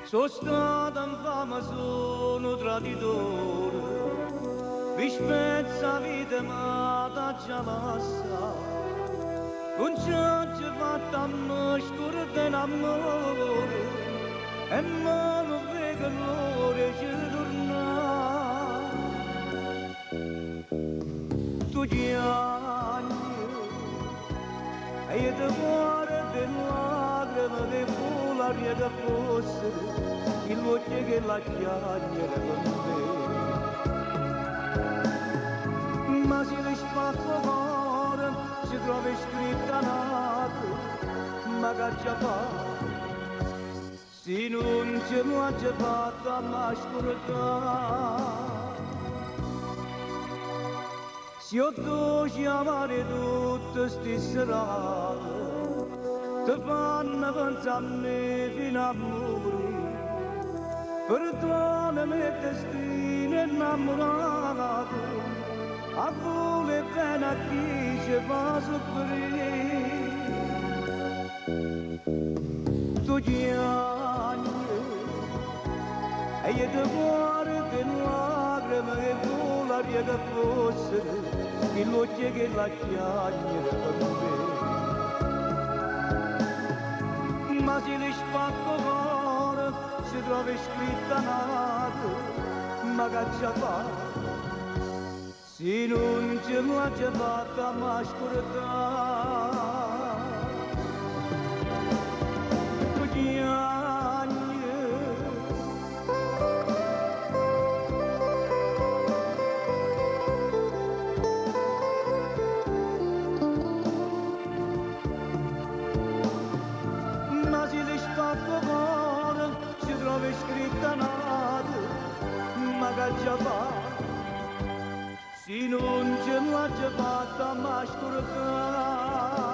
Sono stata infame, sono traditore, mi spezza vita ma da già passa, non c'è fatta a me scuro d'amore, e me non vedo l'ora di tornare. Tu chiami, e io ti guardo in lacrime che l'aria che fosse, il voce che la chiacchiera con me. Ma se le spacco cuore, si trova scritta nata, ma che già fa, se non ce l'ha già fatta, ma scordare. Se io tu chiamare tutte ste serate, ti fanno pensare a me fino a morire. Perdonami il destino innamorato, a voler bene a chi ci fa soffrire. Tu chiami e io ti guardo in lacrime che l'aria che fosse, il voce che la chiacchiera con me. Ma se le spacco cuore, si trova scritta nata, ma che già fa, se non ce l'ha già fatta, ma scordare. Tu chiami, ma se le spacco cuore, si trova scritta nata, ma che già fa, se non ce l'ha già fatta, ma scordare.